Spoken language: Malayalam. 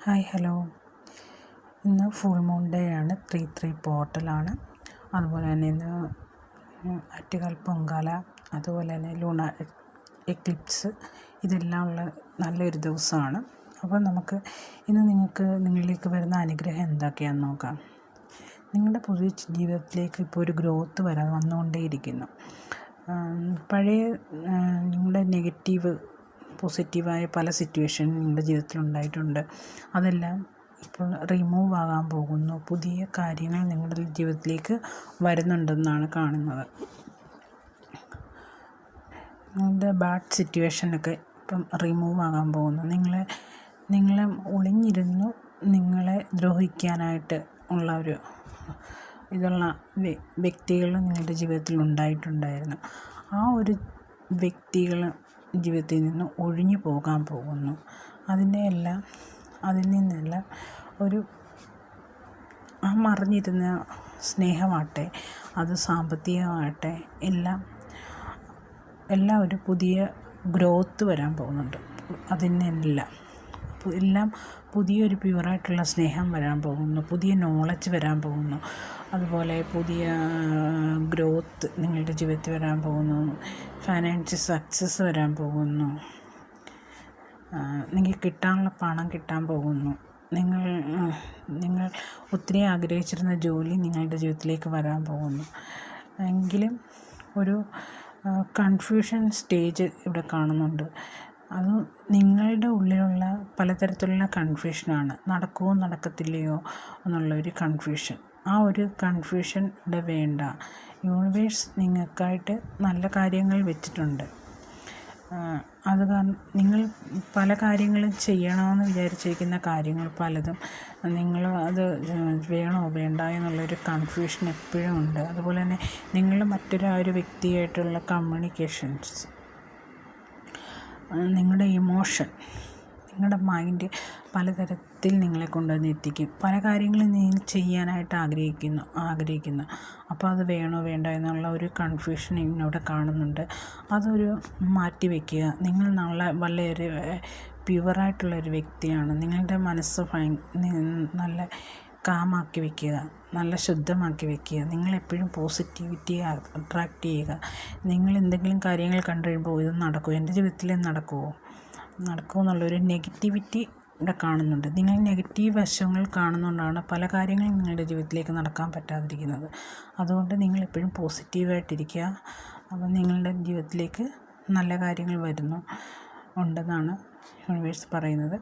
Hi hello. ഇന്ന് ഫുൾ മൂൺ ഡേ ആണ്. 3/3 പോർട്ടലാണ്. അതുപോലെ തന്നെ ഇന്ന് ആറ്റുകാൽ പൊങ്കാല, അതുപോലെ തന്നെ ലൂണാർ എക്ലിപ്സ്, ഇതെല്ലാം ഉള്ള നല്ലൊരു ദിവസമാണ്. അപ്പോൾ നമുക്ക് ഇന്ന് നിങ്ങളിലേക്ക് വരുന്ന അനുഗ്രഹം എന്തൊക്കെയാണെന്ന് നോക്കാം. നിങ്ങളുടെ പുതിയ ജീവിതത്തിലേക്ക് ഇപ്പോൾ ഒരു ഗ്രോത്ത് വന്നുകൊണ്ടേയിരിക്കുന്നു. പഴയ നിങ്ങളുടെ നെഗറ്റീവ് പോസിറ്റീവായ പല സിറ്റുവേഷൻ നിങ്ങളുടെ ജീവിതത്തിൽ ഉണ്ടായിട്ടുണ്ട്. അതെല്ലാം ഇപ്പോൾ റിമൂവ് ആകാൻ പോകുന്നു. പുതിയ കാര്യങ്ങൾ നിങ്ങളുടെ ജീവിതത്തിലേക്ക് വരുന്നുണ്ടെന്നാണ് കാണുന്നത്. നിങ്ങളുടെ ബാഡ് സിറ്റുവേഷനൊക്കെ ഇപ്പം റിമൂവ് ആകാൻ പോകുന്നു. നിങ്ങളെ ഒളിഞ്ഞിരുന്നു നിങ്ങളെ ദ്രോഹിക്കാനായിട്ട് ഉള്ള ഒരു ഇതുള്ള വ്യക്തികൾ നിങ്ങളുടെ ജീവിതത്തിൽ ഉണ്ടായിട്ടുണ്ടായിരുന്നു. ആ ഒരു വ്യക്തികൾ ജീവിതത്തിൽ നിന്ന് ഒഴിഞ്ഞു പോകാൻ പോകുന്നു. അതിൽ നിന്നെല്ലാം ഒരു മറിഞ്ഞിരുന്ന സ്നേഹമാകട്ടെ, അത് സാമ്പത്തികമാകട്ടെ, എല്ലാം ഒരു പുതിയ ഗ്രോത്ത് വരാൻ പോകുന്നുണ്ട്. എല്ലാം പുതിയൊരു പ്യുവറായിട്ടുള്ള സ്നേഹം വരാൻ പോകുന്നു. പുതിയ നോളജ് വരാൻ പോകുന്നു. അതുപോലെ പുതിയ ഗ്രോത്ത് നിങ്ങളുടെ ജീവിതത്തിൽ വരാൻ പോകുന്നു. ഫൈനാൻഷ്യൽ സക്സസ് വരാൻ പോകുന്നു. നിങ്ങൾക്ക് കിട്ടാനുള്ള പണം കിട്ടാൻ പോകുന്നു. നിങ്ങൾ ഒത്തിരി ആഗ്രഹിച്ചിരുന്ന ജോലി നിങ്ങളുടെ ജീവിതത്തിലേക്ക് വരാൻ പോകുന്നു. എങ്കിലും ഒരു കൺഫ്യൂഷൻ സ്റ്റേജ് ഇവിടെ കാണുന്നുണ്ട്. അത് നിങ്ങളുടെ ഉള്ളിലുള്ള പലതരത്തിലുള്ള കൺഫ്യൂഷനാണ്. നടക്കുമോ നടക്കത്തില്ലയോ എന്നുള്ളൊരു കൺഫ്യൂഷൻ. ആ ഒരു കൺഫ്യൂഷൻ ഇവിടെ വേണ്ട. യൂണിവേഴ്സ് നിങ്ങൾക്കായിട്ട് നല്ല കാര്യങ്ങൾ വെച്ചിട്ടുണ്ട്. അത് കാരണം നിങ്ങൾ പല കാര്യങ്ങളും ചെയ്യണമെന്ന് വിചാരിച്ചിരിക്കുന്ന കാര്യങ്ങൾ പലതും നിങ്ങൾ അത് വേണോ വേണ്ട എന്നുള്ളൊരു കൺഫ്യൂഷൻ എപ്പോഴും ഉണ്ട്. അതുപോലെ തന്നെ നിങ്ങൾ മറ്റൊരു വ്യക്തിയായിട്ടുള്ള കമ്മ്യൂണിക്കേഷൻസ്, നിങ്ങളുടെ ഇമോഷൻ, നിങ്ങളുടെ മൈൻഡ് പലതരത്തിൽ നിങ്ങളെ കൊണ്ടുവന്ന് എത്തിക്കും. പല കാര്യങ്ങളും നിങ്ങൾ ചെയ്യാനായിട്ട് ആഗ്രഹിക്കുന്നു. അപ്പോൾ അത് വേണോ വേണ്ട എന്നുള്ള ഒരു കൺഫ്യൂഷൻ ഇവിടെ കാണുന്നുണ്ട്. അതൊരു മാറ്റി വയ്ക്കുക. നിങ്ങൾ വളരെ പ്യുവറായിട്ടുള്ളൊരു വ്യക്തിയാണ്. നിങ്ങളുടെ മനസ്സ് നല്ല കാമാക്കി വയ്ക്കുക, നല്ല ശുദ്ധമാക്കി വയ്ക്കുക. നിങ്ങളെപ്പോഴും പോസിറ്റിവിറ്റിയെ അട്രാക്റ്റ് ചെയ്യുക. നിങ്ങൾ എന്തെങ്കിലും കാര്യങ്ങൾ കണ്ടു കഴിയുമ്പോൾ ഇത് നടക്കുമോ, എൻ്റെ ജീവിതത്തിൽ നടക്കുമോ എന്നുള്ളൊരു നെഗറ്റിവിറ്റി ഇവിടെ കാണുന്നുണ്ട്. നിങ്ങൾ നെഗറ്റീവ് വശങ്ങൾ കാണുന്നതുകൊണ്ടാണ് പല കാര്യങ്ങളും നിങ്ങളുടെ ജീവിതത്തിലേക്ക് നടക്കാൻ പറ്റാതിരിക്കുന്നത്. അതുകൊണ്ട് നിങ്ങളെപ്പോഴും പോസിറ്റീവായിട്ടിരിക്കുക. അപ്പോൾ നിങ്ങളുടെ ജീവിതത്തിലേക്ക് നല്ല കാര്യങ്ങൾ ഉണ്ടെന്നാണ് യൂണിവേഴ്സ് പറയുന്നത്.